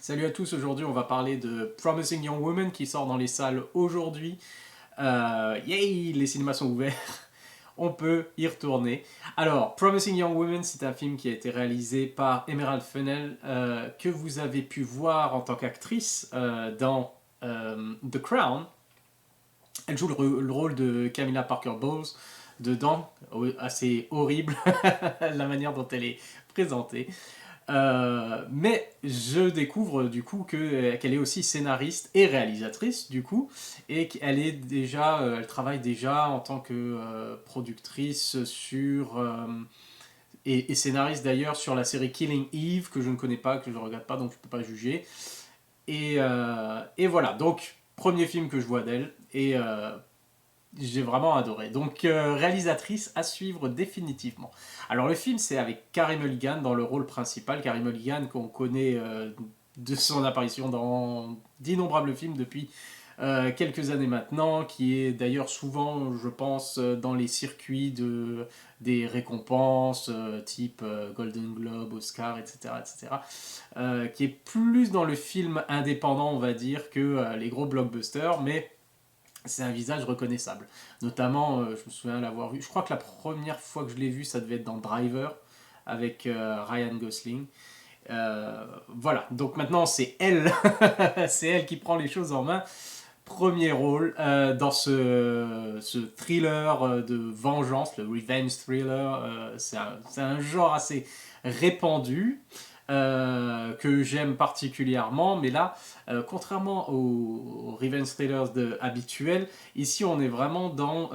Salut à tous, aujourd'hui on va parler de Promising Young Woman qui sort dans les salles aujourd'hui. Yay, les cinémas sont ouverts, on peut y retourner. Alors, Promising Young Woman, c'est un film qui a été réalisé par Emerald Fennell, que vous avez pu voir en tant qu'actrice dans The Crown. Elle joue le rôle de Camilla Parker Bowles dedans, assez horrible la manière dont elle est présentée. Mais je découvre du coup qu'elle est aussi scénariste et réalisatrice du coup, et qu'elle est déjà, elle travaille déjà en tant que productrice sur et scénariste d'ailleurs sur la série Killing Eve que je ne connais pas, que je ne regarde pas, donc je ne peux pas juger. Et voilà, donc premier film que je vois d'elle et j'ai vraiment adoré. Donc, réalisatrice à suivre définitivement. Alors, le film, c'est avec Carey Mulligan dans le rôle principal. Carey Mulligan, qu'on connaît de son apparition dans d'innombrables films depuis quelques années maintenant, qui est d'ailleurs souvent, je pense, dans les circuits des récompenses, type Golden Globe, Oscar, etc., etc., qui est plus dans le film indépendant, on va dire, que les gros blockbusters, mais c'est un visage reconnaissable. Notamment, je me souviens l'avoir vu. Je crois que la première fois que je l'ai vu, ça devait être dans Driver avec Ryan Gosling. Voilà, donc maintenant c'est elle, c'est elle qui prend les choses en main. Premier rôle dans ce thriller de vengeance, le revenge thriller. C'est un genre assez répandu que j'aime particulièrement, mais là, contrairement aux revenge thrillers habituels, ici on est vraiment dans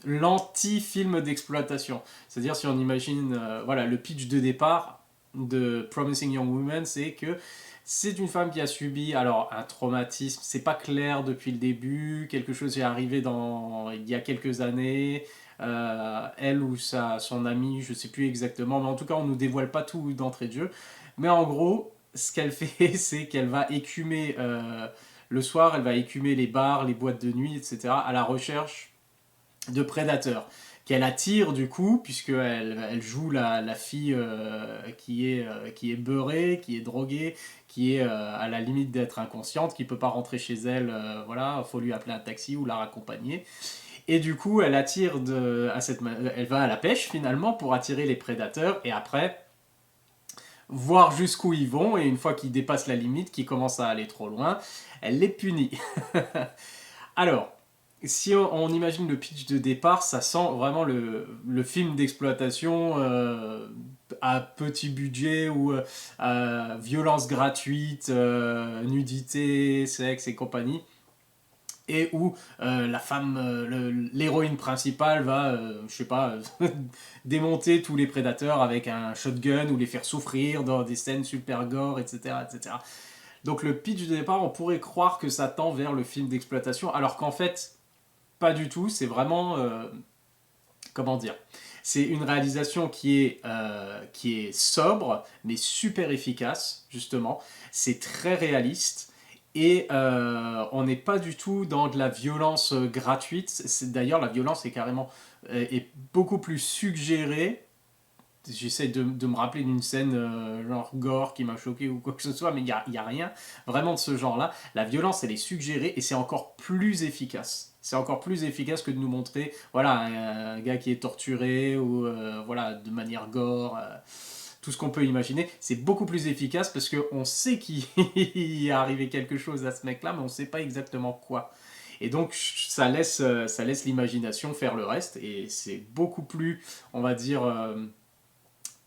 l'anti-film d'exploitation. C'est-à-dire si on imagine voilà, le pitch de départ de Promising Young Woman, c'est que c'est une femme qui a subi alors un traumatisme, c'est pas clair depuis le début, quelque chose est arrivé il y a quelques années, elle ou son ami, je sais plus exactement, mais en tout cas on nous dévoile pas tout d'entrée de jeu. Mais en gros, ce qu'elle fait, c'est qu'elle va écumer le soir, elle va écumer les bars, les boîtes de nuit, etc., à la recherche de prédateurs qu'elle attire du coup, puisqu'elle joue la fille qui est beurrée, qui est droguée, qui est à la limite d'être inconsciente, qui peut pas rentrer chez elle, voilà, faut lui appeler un taxi ou la raccompagner. Et du coup, elle attire elle va à la pêche finalement pour attirer les prédateurs et après voir jusqu'où ils vont et une fois qu'ils dépassent la limite, qu'ils commencent à aller trop loin, elle les punit. Alors, si on imagine le pitch de départ, ça sent vraiment le film d'exploitation à petit budget ou violence gratuite, nudité, sexe et compagnie. Et où la femme, l'héroïne principale va, je sais pas, démonter tous les prédateurs avec un shotgun ou les faire souffrir dans des scènes super gore, etc., etc. Donc le pitch de départ, on pourrait croire que ça tend vers le film d'exploitation, alors qu'en fait, pas du tout. C'est vraiment, comment dire, c'est une réalisation qui est sobre, mais super efficace, justement. C'est très réaliste. Et on n'est pas du tout dans de la violence gratuite. D'ailleurs, la violence est carrément est beaucoup plus suggérée. J'essaie de me rappeler d'une scène genre gore qui m'a choqué ou quoi que ce soit, mais il y a rien vraiment de ce genre-là. La violence, elle est suggérée et c'est encore plus efficace. C'est encore plus efficace que de nous montrer voilà, un gars qui est torturé ou voilà, de manière gore, tout ce qu'on peut imaginer. C'est beaucoup plus efficace parce qu'on sait qu'il est arrivé quelque chose à ce mec-là, mais on ne sait pas exactement quoi. Et donc ça laisse l'imagination faire le reste et c'est beaucoup plus, on va dire,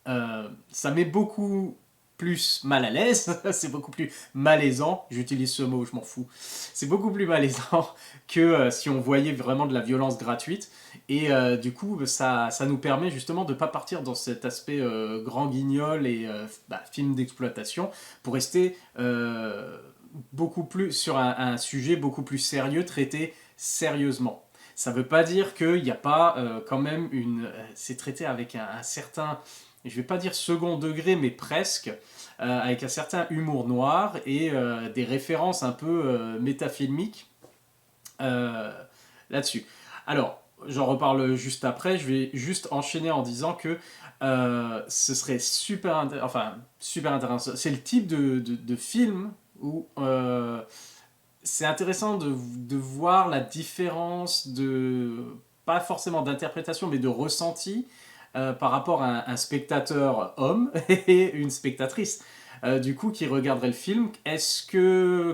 ça met beaucoup plus mal à l'aise, c'est beaucoup plus malaisant, j'utilise ce mot, je m'en fous, c'est beaucoup plus malaisant que si on voyait vraiment de la violence gratuite, et du coup ça nous permet justement de ne pas partir dans cet aspect grand guignol et film d'exploitation, pour rester beaucoup plus sur un sujet beaucoup plus sérieux, traité sérieusement. Ça ne veut pas dire qu'il n'y a pas quand même une... c'est traité avec un certain, je ne vais pas dire second degré, mais presque, avec un certain humour noir et des références un peu métafilmiques euh, là-dessus. Alors, j'en reparle juste après. Je vais juste enchaîner en disant que ce serait super intéressant. C'est le type de film où c'est intéressant de voir la différence pas forcément d'interprétation, mais de ressenti par rapport à un spectateur homme et une spectatrice. Du coup, qui regarderait le film,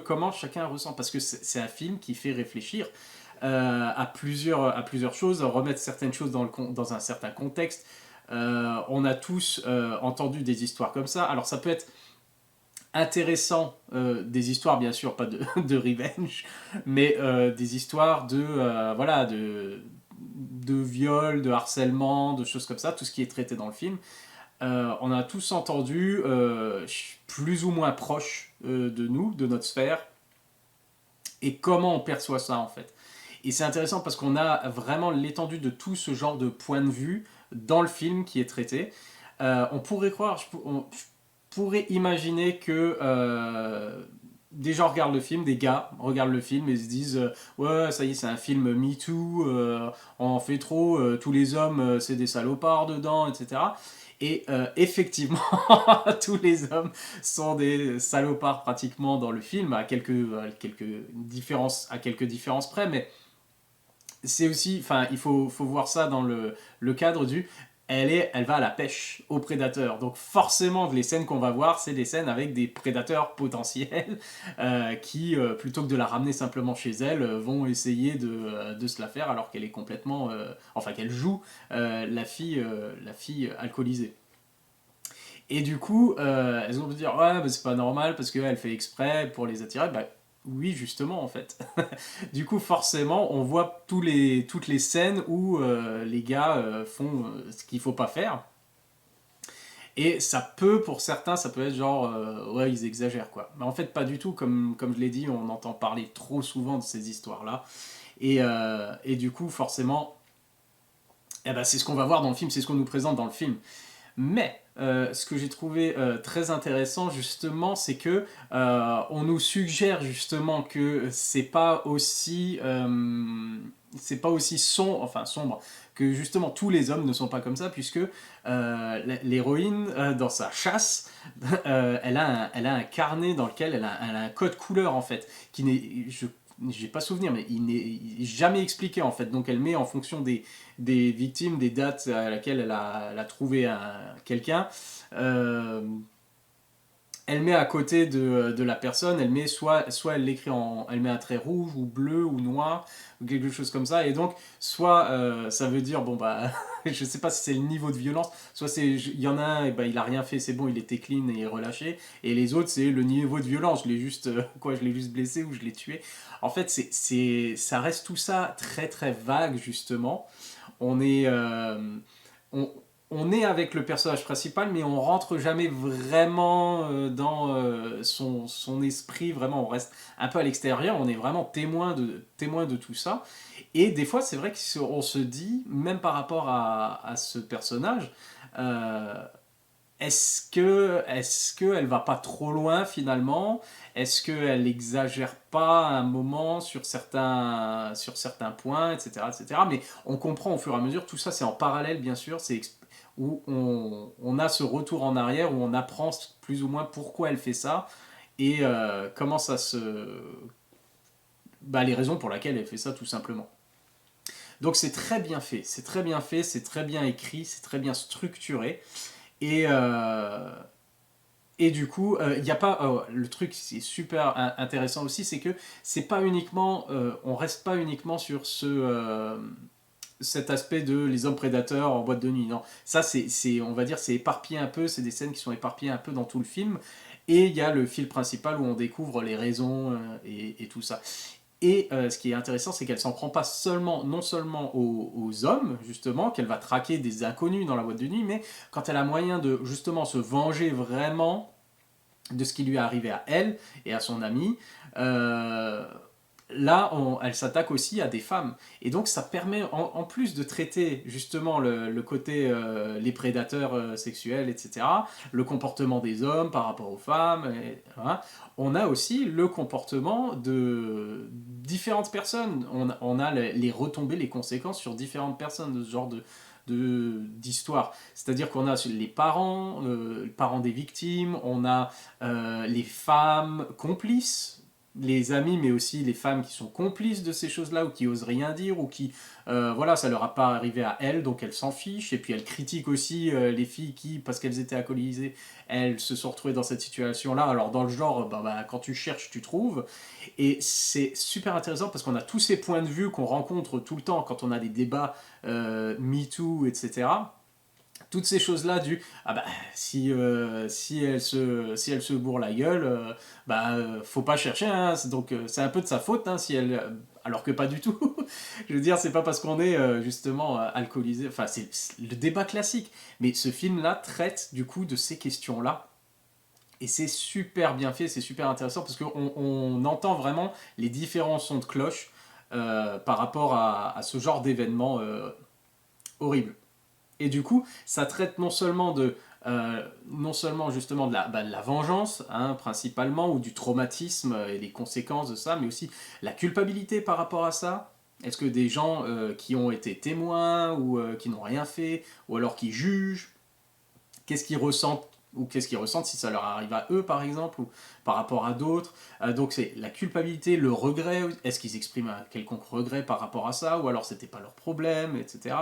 comment chacun ressent? Parce que c'est un film qui fait réfléchir à plusieurs choses, remettre certaines choses dans un certain contexte. On a tous entendu des histoires comme ça. Alors ça peut être intéressant, des histoires bien sûr, pas de revenge, mais des histoires de viol, de harcèlement, de choses comme ça, tout ce qui est traité dans le film. On a tous entendu, plus ou moins proche de nous, de notre sphère, et comment on perçoit ça en fait. Et c'est intéressant parce qu'on a vraiment l'étendue de tout ce genre de point de vue dans le film qui est traité. On pourrait croire, je pourrais imaginer que des gens regardent le film, des gars regardent le film et se disent ouais, ça y est, c'est un film Me Too, on en fait trop, tous les hommes, c'est des salopards dedans, etc. Et effectivement, tous les hommes sont des salopards pratiquement dans le film, à quelques différences près, mais c'est aussi, enfin, faut voir ça dans le cadre du elle va à la pêche aux prédateurs. Donc forcément, les scènes qu'on va voir, c'est des scènes avec des prédateurs potentiels qui, plutôt que de la ramener simplement chez elle, vont essayer de se la faire alors qu'elle est complètement, enfin qu'elle joue la fille alcoolisée. Et du coup, elles vont me dire ouais, bah, c'est pas normal parce qu'elle fait exprès pour les attirer. Bah, oui, justement, en fait. Du coup, forcément, on voit toutes les scènes où les gars font ce qu'il faut pas faire. Et ça peut, pour certains, ça peut être genre, ouais, ils exagèrent, quoi. Mais en fait, pas du tout. Comme je l'ai dit, on entend parler trop souvent de ces histoires-là. Et du coup, forcément, eh ben, c'est ce qu'on va voir dans le film, c'est ce qu'on nous présente dans le film. Mais ce que j'ai trouvé très intéressant justement, c'est que on nous suggère justement que c'est pas aussi sombre, que justement tous les hommes ne sont pas comme ça, puisque l'héroïne dans sa chasse, elle a un carnet dans lequel elle a un code couleur en fait, qui n'est je j'ai pas souvenir, mais il n'est jamais expliqué en fait. Donc elle met en fonction des victimes, des dates à laquelle elle a trouvé quelqu'un. Euh, Elle met à côté de la personne, elle met soit elle l'écrit elle met un trait rouge ou bleu ou noir ou quelque chose comme ça. Et donc soit ça veut dire bon bah je sais pas si c'est le niveau de violence, soit il y en a un et bah, il a rien fait, c'est bon, il était clean et relâché, et les autres c'est le niveau de violence, je l'ai juste blessé ou je l'ai tué. En fait ça reste tout ça très très vague justement. On est on, on est avec le personnage principal, mais on rentre jamais vraiment dans son esprit, vraiment, on reste un peu à l'extérieur, on est vraiment témoin de tout ça. Et des fois, c'est vrai qu'on se dit, même par rapport à ce personnage, euh, est-ce qu'elle va pas trop loin finalement? Est-ce qu'elle exagère pas à un moment sur certains points, etc., etc. Mais on comprend au fur et à mesure, tout ça c'est en parallèle bien sûr, où on a ce retour en arrière, où on apprend plus ou moins pourquoi elle fait ça et comment ça se... Bah, les raisons pour lesquelles elle fait ça tout simplement. Donc c'est très bien fait, c'est très bien fait, c'est très bien écrit, c'est très bien structuré. Et, et du coup, il y a pas le truc qui est super intéressant aussi, c'est que c'est pas uniquement, on reste pas uniquement sur cet aspect de les hommes prédateurs en boîte de nuit. Non, ça on va dire, c'est éparpillé un peu, c'est des scènes qui sont éparpillées un peu dans tout le film. Et il y a le fil principal où on découvre les raisons et tout ça. Et ce qui est intéressant, c'est qu'elle s'en prend pas seulement, non seulement aux hommes, justement, qu'elle va traquer des inconnus dans la boîte de nuit, mais quand elle a moyen de justement se venger vraiment de ce qui lui est arrivé à elle et à son ami, euh, là, elle s'attaque aussi à des femmes. Et donc, ça permet, en plus de traiter justement le côté, les prédateurs sexuels, etc., le comportement des hommes par rapport aux femmes, hein, on a aussi le comportement de différentes personnes. On a les retombées, les conséquences sur différentes personnes de ce genre d'histoire. C'est-à-dire qu'on a les parents des victimes, on a les femmes complices, les amis, mais aussi les femmes qui sont complices de ces choses-là, ou qui osent rien dire, ou qui, voilà, ça leur a pas arrivé à elles, donc elles s'en fichent, et puis elles critiquent aussi les filles qui, parce qu'elles étaient alcoolisées, elles se sont retrouvées dans cette situation-là. Alors dans le genre, quand tu cherches, tu trouves, et c'est super intéressant parce qu'on a tous ces points de vue qu'on rencontre tout le temps quand on a des débats MeToo, etc. Toutes ces choses-là du si elle se bourre la gueule, faut pas chercher, hein. Donc c'est un peu de sa faute, hein, si elle alors que pas du tout. Je veux dire, c'est pas parce qu'on est justement alcoolisé, enfin c'est le débat classique, mais ce film là traite du coup de ces questions-là. Et c'est super bien fait, c'est super intéressant parce qu'on entend vraiment les différents sons de cloche par rapport à ce genre d'événement horrible. Et du coup, ça traite non seulement justement de la vengeance, hein, principalement, ou du traumatisme et les conséquences de ça, mais aussi la culpabilité par rapport à ça. Est-ce que des gens qui ont été témoins ou qui n'ont rien fait, ou alors qui jugent, qu'est-ce qu'ils ressentent, ou qu'est-ce qu'ils ressentent si ça leur arrive à eux par exemple, ou par rapport à d'autres. Donc c'est la culpabilité, le regret, est-ce qu'ils expriment un quelconque regret par rapport à ça, ou alors c'était pas leur problème, etc.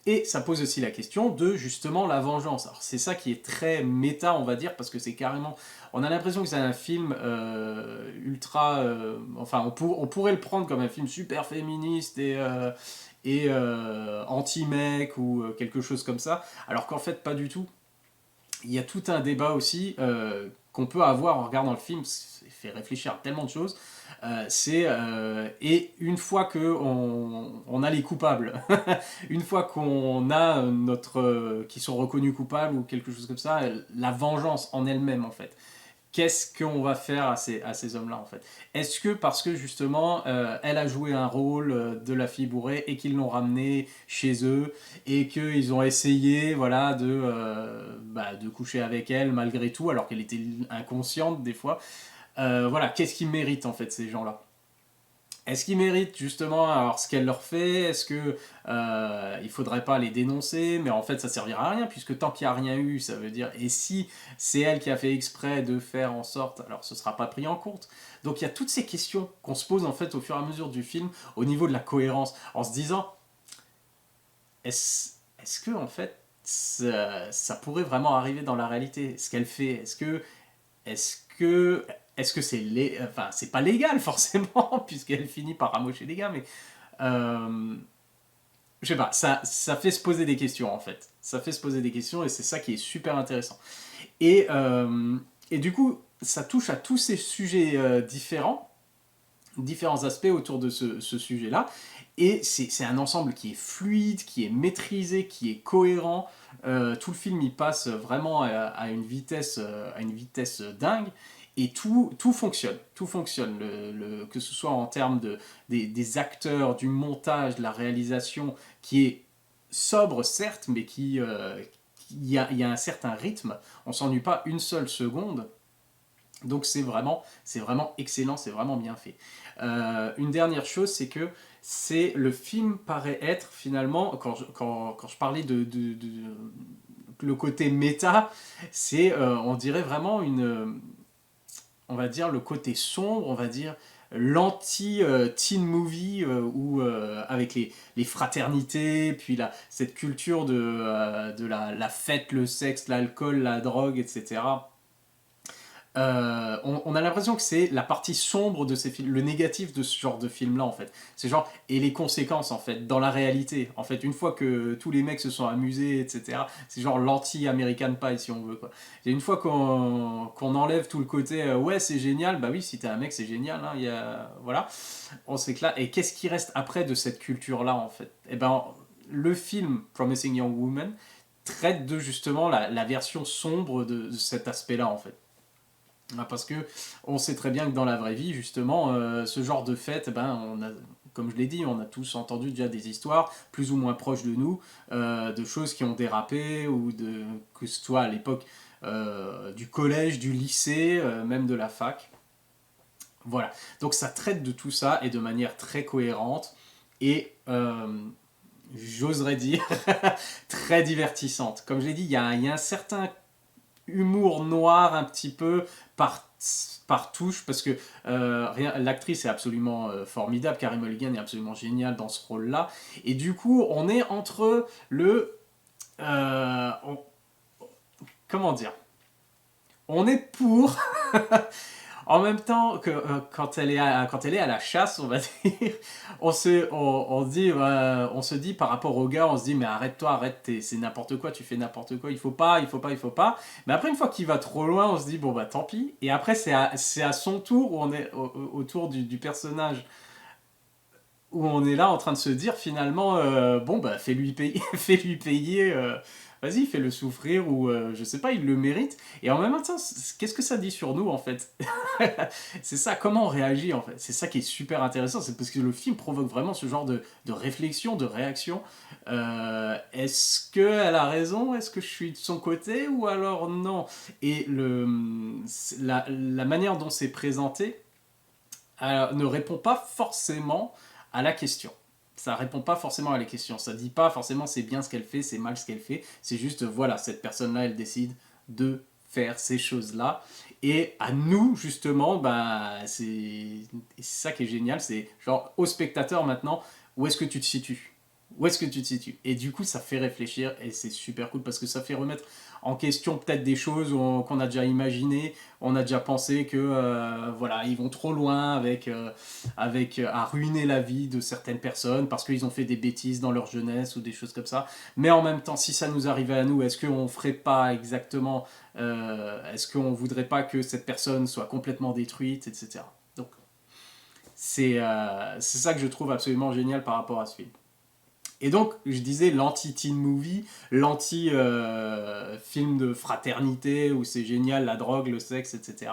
Et ça pose aussi la question de justement la vengeance. Alors c'est ça qui est très méta, on va dire, parce que c'est carrément... On a l'impression que c'est un film ultra... enfin, on pourrait le prendre comme un film super féministe et anti-mec ou quelque chose comme ça, alors qu'en fait pas du tout. Il y a tout un débat aussi qu'on peut avoir en regardant le film, ça fait réfléchir à tellement de choses. Et une fois que on a les coupables, une fois qu'on a qui sont reconnus coupables ou quelque chose comme ça, la vengeance en elle-même en fait, qu'est-ce qu'on va faire à ces hommes-là en fait? Est-ce que parce que justement elle a joué un rôle de la fille bourrée et qu'ils l'ont ramenée chez eux et qu'ils ont essayé voilà, de coucher avec elle malgré tout alors qu'elle était inconsciente des fois, voilà, qu'est-ce qu'ils méritent en fait ces gens-là? Est-ce qu'ils méritent justement alors ce qu'elle leur fait? Est-ce que il faudrait pas les dénoncer? Mais en fait, ça servira à rien puisque tant qu'il n'y a rien eu, ça veut dire. Et si c'est elle qui a fait exprès de faire en sorte, alors ce sera pas pris en compte. Donc il y a toutes ces questions qu'on se pose en fait au fur et à mesure du film, au niveau de la cohérence, en se disant est-ce que en fait ça pourrait vraiment arriver dans la réalité? Ce qu'elle fait, est-ce que est-ce que enfin c'est pas légal forcément puisqu'elle finit par ramocher les gars, mais euh, je sais pas, ça fait se poser des questions en fait, ça fait se poser des questions et c'est ça qui est super intéressant. Et du coup ça touche à tous ces sujets différents aspects autour de ce sujet-là. Et c'est un ensemble qui est fluide, qui est maîtrisé, qui est cohérent. Tout le film il passe vraiment à une vitesse dingue. Et tout fonctionne. Tout fonctionne. Que ce soit en termes des acteurs, du montage, de la réalisation, qui est sobre certes, mais il y a un certain rythme. On s'ennuie pas une seule seconde. Donc c'est vraiment excellent, c'est vraiment bien fait. Une dernière chose, c'est que le film paraît être finalement, quand je parlais le côté méta, on dirait vraiment on va dire le côté sombre, on va dire l'anti-teen movie avec les fraternités, puis cette culture de la fête, le sexe, l'alcool, la drogue, etc. On a l'impression que c'est la partie sombre de ces films, le négatif de ce genre de film-là, en fait. C'est genre, et les conséquences, en fait, dans la réalité. En fait, une fois que tous les mecs se sont amusés, etc., c'est genre l'anti-American Pie, si on veut, quoi. Et une fois qu'on enlève tout le côté, ouais, c'est génial, bah oui, si t'es un mec, c'est génial, hein, voilà, on s'éclate. Et qu'est-ce qui reste après de cette culture-là, en fait? Eh ben, le film Promising Young Woman traite de justement la version sombre de cet aspect-là, en fait. Parce que on sait très bien que dans la vraie vie, justement, ce genre de fête, ben, comme je l'ai dit, on a tous entendu déjà des histoires plus ou moins proches de nous, de choses qui ont dérapé, ou que ce soit à l'époque du collège, du lycée, même de la fac. Voilà. Donc ça traite de tout ça et de manière très cohérente et j'oserais dire très divertissante. Comme je l'ai dit, il y a un certain humour noir un petit peu par, par touche, parce que l'actrice est absolument formidable, Carey Mulligan est absolument géniale dans ce rôle-là, et du coup on est entre le... on- comment dire, on est pour en même temps que quand elle est à la chasse, on va dire, on se dit par rapport au gars, on se dit mais arrête-toi, arrête, c'est n'importe quoi, tu fais n'importe quoi, il faut pas, il faut pas, il faut pas. Mais après une fois qu'il va trop loin, on se dit bon bah tant pis. Et après c'est à son tour où on est autour du personnage où on est là en train de se dire finalement bon bah fais-lui payer, fais-lui payer. Vas-y, fais-le souffrir ou je sais pas, il le mérite. Et en même temps, qu'est-ce que ça dit sur nous en fait? C'est ça, comment on réagit en fait. C'est ça qui est super intéressant, c'est parce que le film provoque vraiment ce genre de réflexion, de réaction. Est-ce qu'elle a raison? Est-ce que je suis de son côté ou alors non? Et la manière dont c'est présenté ne répond pas forcément à la question. Ça répond pas forcément à la question. Ça dit pas forcément c'est bien ce qu'elle fait, c'est mal ce qu'elle fait. C'est juste voilà, cette personne-là, elle décide de faire ces choses-là. Et à nous, justement, bah, c'est ça qui est génial. C'est genre au spectateur maintenant, où est-ce que tu te situes? Où est-ce que tu te situes? Et du coup, ça fait réfléchir et c'est super cool parce que ça fait remettre en question peut-être des choses qu'on a déjà imaginées, on a déjà pensé que voilà, ils vont trop loin à ruiner la vie de certaines personnes parce qu'ils ont fait des bêtises dans leur jeunesse ou des choses comme ça. Mais en même temps, si ça nous arrivait à nous, est-ce qu'on ferait pas exactement, est-ce qu'on voudrait pas que cette personne soit complètement détruite, etc. Donc c'est ça que je trouve absolument génial par rapport à ce film. Et donc, je disais l'anti-teen movie, l'anti-film de fraternité où c'est génial, la drogue, le sexe, etc.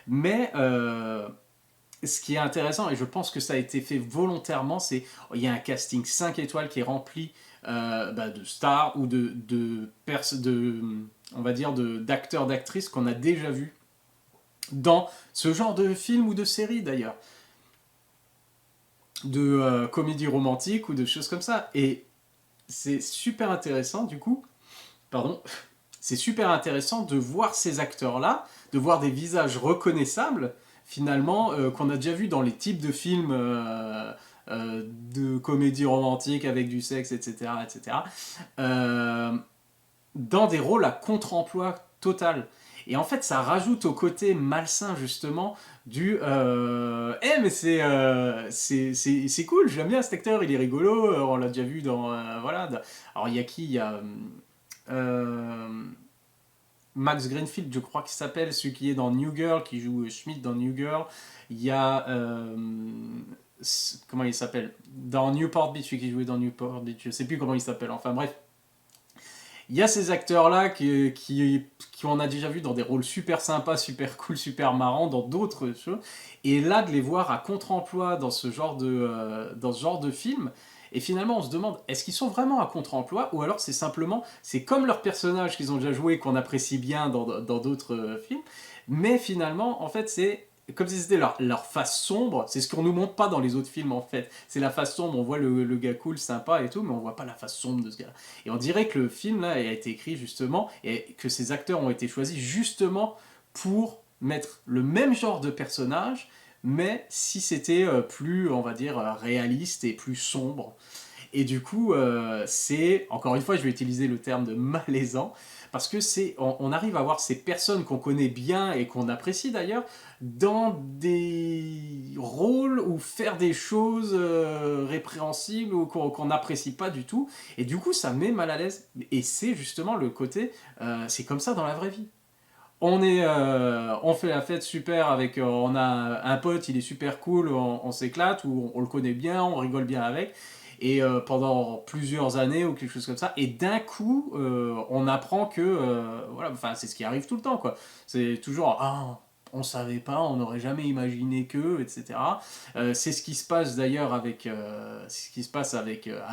Mais ce qui est intéressant, et je pense que ça a été fait volontairement, c'est il y a un casting 5 étoiles qui est rempli de stars ou on va dire d'acteurs, d'actrices qu'on a déjà vus dans ce genre de film ou de série d'ailleurs, de comédie romantique ou de choses comme ça. Et c'est super intéressant du coup, pardon, c'est super intéressant de voir ces acteurs-là, de voir des visages reconnaissables finalement qu'on a déjà vu dans les types de films de comédie romantique avec du sexe, etc., etc., euh, dans des rôles à contre-emploi total. Et en fait, ça rajoute au côté malsain, justement, du mais c'est cool, j'aime bien cet acteur, il est rigolo, on l'a déjà vu dans. Voilà. Alors, il y a qui? Il y a. euh, Max Greenfield, je crois qu'il s'appelle, celui qui est dans New Girl, qui joue Schmidt dans New Girl. Il y a. Comment il s'appelle? Dans Newport Beach, celui qui jouait dans Newport Beach, je sais plus comment il s'appelle, enfin bref. Il y a ces acteurs-là qui on a déjà vu dans des rôles super sympas, super cool, super marrants, dans d'autres choses. Et là, de les voir à contre-emploi dans ce genre de film, et finalement, on se demande, est-ce qu'ils sont vraiment à contre-emploi ou alors c'est simplement, c'est comme leurs personnages qu'ils ont déjà joué, qu'on apprécie bien dans d'autres films, mais finalement, en fait, c'est comme si c'était leur face sombre, c'est ce qu'on nous montre pas dans les autres films en fait. C'est la face sombre, on voit le gars cool, sympa et tout, mais on voit pas la face sombre de ce gars-là. Et on dirait que le film là a été écrit justement, et que ces acteurs ont été choisis justement pour mettre le même genre de personnage, mais si c'était plus, on va dire, réaliste et plus sombre. Et du coup, c'est, encore une fois, je vais utiliser le terme de malaisant, parce que on arrive à voir ces personnes qu'on connaît bien et qu'on apprécie d'ailleurs, dans des rôles ou faire des choses répréhensibles ou qu'on n'apprécie pas du tout. Et du coup, ça met mal à l'aise. Et c'est justement le côté, c'est comme ça dans la vraie vie. On fait la fête super avec, on a un pote, il est super cool, on s'éclate, ou on le connaît bien, on rigole bien avec, et pendant plusieurs années ou quelque chose comme ça, et d'un coup, on apprend que, voilà, enfin c'est ce qui arrive tout le temps, quoi. C'est toujours, ah, on savait pas, on n'aurait jamais imaginé que, etc. C'est ce qui se passe d'ailleurs à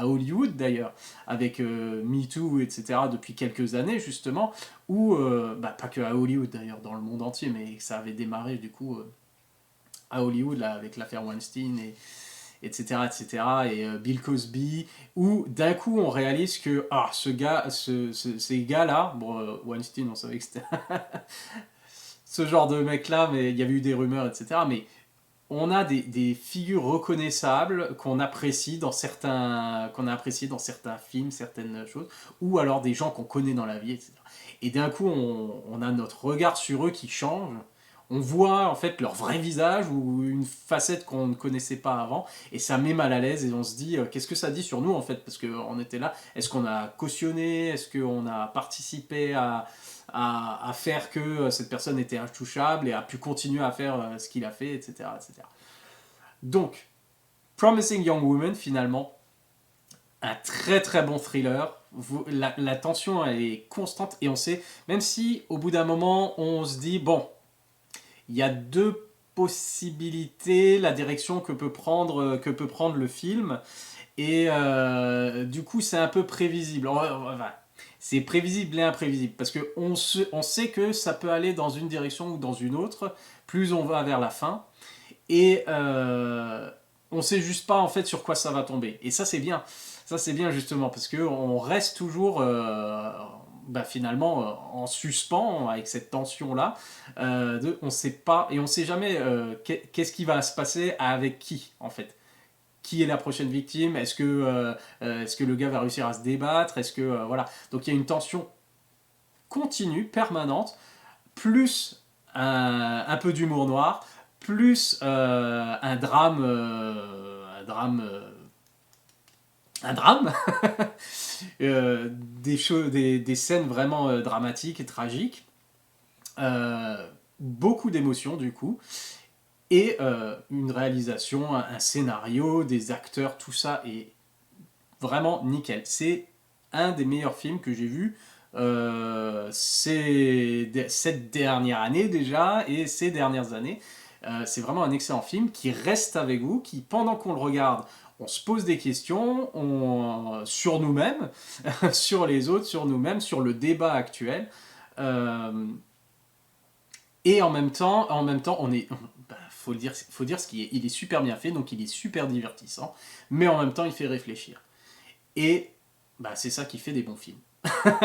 Hollywood d'ailleurs, avec Me Too, etc. depuis quelques années justement, où, pas que à Hollywood d'ailleurs, dans le monde entier, mais ça avait démarré du coup à Hollywood là, avec l'affaire Weinstein etc. etc. et Bill Cosby, où d'un coup on réalise que ces gars-là, bon, Weinstein on savait que c'était ce genre de mec-là, mais il y avait eu des rumeurs, etc. Mais on a des figures reconnaissables qu'on a appréciées dans certains films, certaines choses, ou alors des gens qu'on connaît dans la vie, etc. Et d'un coup, on a notre regard sur eux qui change. On voit en fait leur vrai visage ou une facette qu'on ne connaissait pas avant, et ça met mal à l'aise et on se dit qu'est-ce que ça dit sur nous en fait, parce qu'on était là, est-ce qu'on a cautionné, est-ce qu'on a participé à faire que cette personne était intouchable et a pu continuer à faire ce qu'il a fait, etc., etc. Donc, Promising Young Woman, finalement, un très très bon thriller. La tension elle est constante et on sait, même si au bout d'un moment on se dit, bon, il y a deux possibilités, la direction que peut prendre le film, et du coup c'est un peu prévisible. Enfin, c'est prévisible et imprévisible, parce qu'on on sait que ça peut aller dans une direction ou dans une autre, plus on va vers la fin, et on sait juste pas en fait sur quoi ça va tomber. Et ça c'est bien justement, parce qu'on reste toujours finalement en suspens avec cette tension là, on sait pas, et on sait jamais qu'est-ce qui va se passer avec qui en fait. Qui est la prochaine victime? Est-ce que le gars va réussir à se débattre? Est-ce que voilà. Donc il y a une tension continue, permanente, plus un peu d'humour noir, plus un drame, des scènes vraiment dramatiques et tragiques, beaucoup d'émotions du coup, et une réalisation, un scénario, des acteurs, tout ça est vraiment nickel. C'est un des meilleurs films que j'ai vu cette dernière année déjà, et ces dernières années. C'est vraiment un excellent film qui reste avec vous, qui pendant qu'on le regarde, on se pose des questions sur nous-mêmes, sur les autres, sur nous-mêmes, sur le débat actuel. Et en même temps, faut dire ce qui est, il est super bien fait, donc il est super divertissant, mais en même temps, il fait réfléchir. Et c'est ça qui fait des bons films.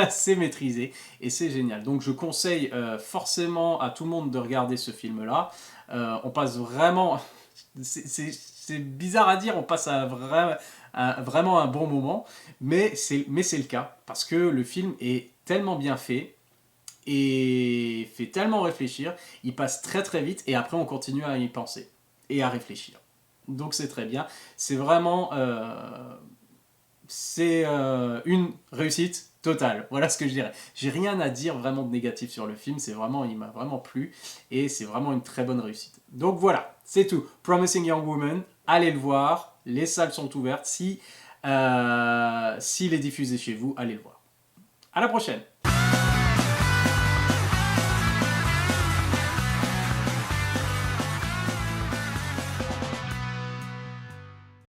C'est maîtrisé et c'est génial. Donc je conseille forcément à tout le monde de regarder ce film-là. On passe vraiment... C'est bizarre à dire, on passe vraiment un bon moment, mais c'est le cas, parce que le film est tellement bien fait, et fait tellement réfléchir, il passe très très vite, et après on continue à y penser, et à réfléchir. Donc c'est très bien. C'est vraiment... c'est une réussite totale. Voilà ce que je dirais. J'ai rien à dire vraiment de négatif sur le film. Il m'a vraiment plu et c'est vraiment une très bonne réussite. Donc voilà, c'est tout. Promising Young Woman, allez le voir. Les salles sont ouvertes. S'il est diffusé chez vous, allez le voir. À la prochaine.